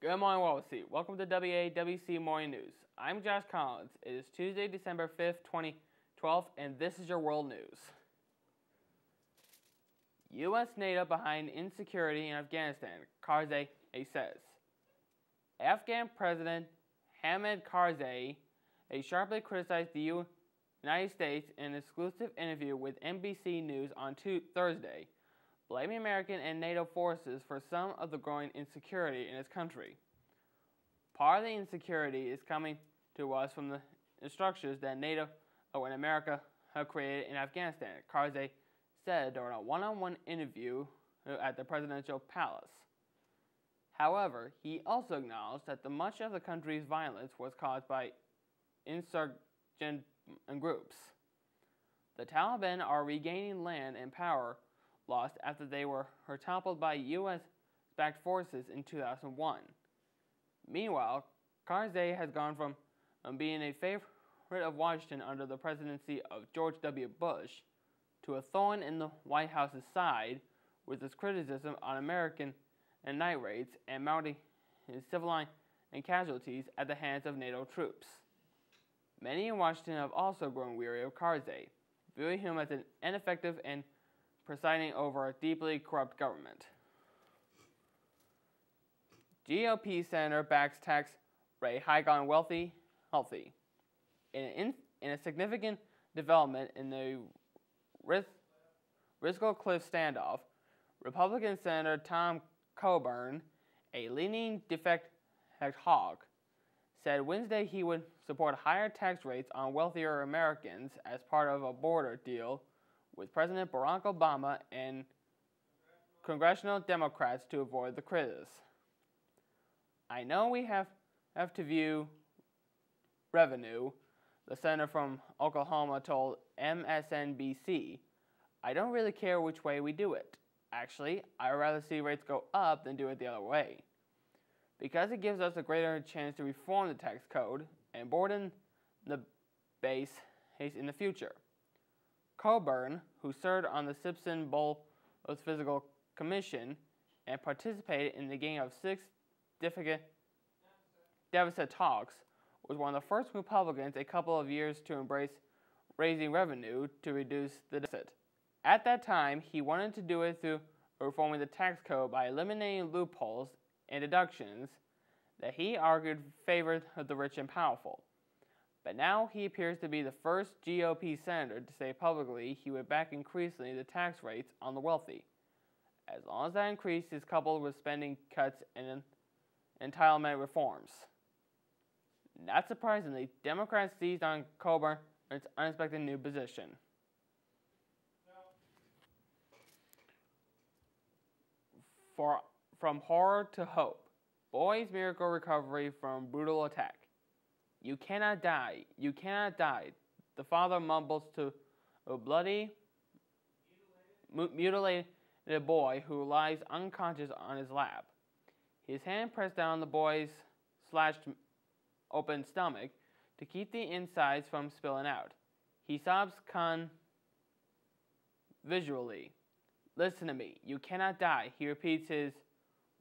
Good morning, WAWC. Welcome to WAWC Morning News. I'm Josh Collins. It is Tuesday, December 5th, 2012, and this is your world news. U.S. NATO behind insecurity in Afghanistan, Karzai says. Afghan President Hamid Karzai sharply criticized the United States in an exclusive interview with NBC News on Thursday, blaming American and NATO forces for some of the growing insecurity in his country. Part of the insecurity is coming to us from the structures that NATO and America have created in Afghanistan, Karzai said during a one-on-one interview at the presidential palace. However, he also acknowledged that much of the country's violence was caused by insurgent groups. The Taliban are regaining land and power lost after they were toppled by U.S.-backed forces in 2001. Meanwhile, Karzai has gone from being a favorite of Washington under the presidency of George W. Bush to a thorn in the White House's side with his criticism on American night raids and mounting civilian casualties at the hands of NATO troops. Many in Washington have also grown weary of Karzai, viewing him as an ineffective and presiding over a deeply corrupt government. GOP senator backs tax rate hike on wealthy, healthy. In a significant development in the Risco Cliff standoff, Republican Senator Tom Coburn, a leaning defect hawk, said Wednesday he would support higher tax rates on wealthier Americans as part of a border deal with President Barack Obama and congressional Democrats to avoid the crisis. I know we have to view revenue, the senator from Oklahoma told MSNBC. I don't really care which way we do it. Actually, I'd rather see rates go up than do it the other way, because it gives us a greater chance to reform the tax code and broaden the base in the future. Coburn, who served on the Simpson-Bowles Fiscal Commission and participated in the getting of 6 deficit talks, was one of the first Republicans a couple of years to embrace raising revenue to reduce the deficit. At that time, he wanted to do it through reforming the tax code by eliminating loopholes and deductions that he argued favored the rich and powerful. But now he appears to be the first GOP senator to say publicly he would back increasingly the tax rates on the wealthy, as long as that increase is coupled with spending cuts and entitlement reforms. Not surprisingly, Democrats seized on Coburn's unexpected new position. From horror to hope, boy's miracle recovery from brutal attack. You cannot die. You cannot die. The father mumbles to a bloody, mutilated boy who lies unconscious on his lap. His hand pressed down the boy's slashed open stomach to keep the insides from spilling out. He sobs visually. Listen to me. You cannot die. He repeats his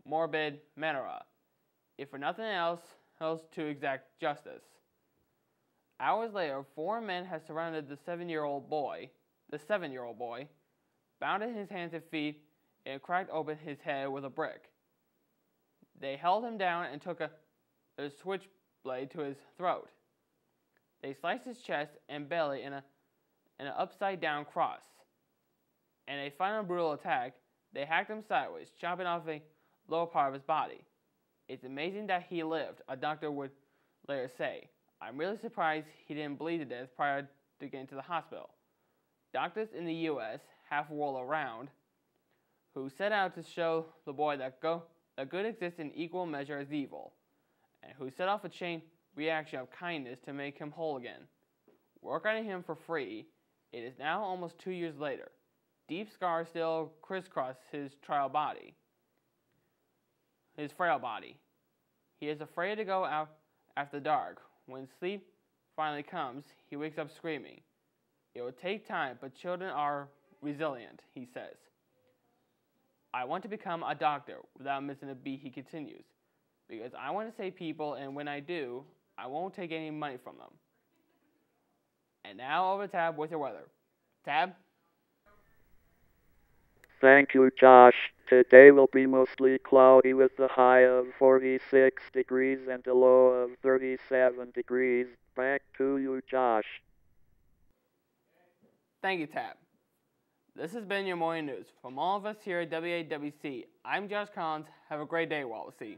morbid mantra, if for nothing else to exact justice. Hours later, 4 men had surrounded the 7-year-old boy, bounded his hands and feet, and cracked open his head with a brick. They held him down and took a switchblade to his throat. They sliced his chest and belly in an upside-down cross. In a final brutal attack, they hacked him sideways, chopping off a lower part of his body. It's amazing that he lived, a doctor would later say. I'm really surprised he didn't bleed to death prior to getting to the hospital. Doctors in the U.S., half world around, who set out to show the boy that good exists in equal measure as evil, and who set off a chain reaction of kindness to make him whole again. Work on him for free. It is now almost 2 years later. Deep scars still crisscross his frail body. He is afraid to go out after dark. When sleep finally comes, he wakes up screaming. It will take time, but children are resilient, he says. I want to become a doctor without missing a beat, he continues. because I want to save people, and when I do, I won't take any money from them. And now over to Tab with your weather. Tab? Thank you, Josh. Today will be mostly cloudy with a high of 46 degrees and a low of 37 degrees. Back to you, Josh. Thank you, Tab. This has been your morning news. From all of us here at WAWC, I'm Josh Collins. Have a great day, WAWC.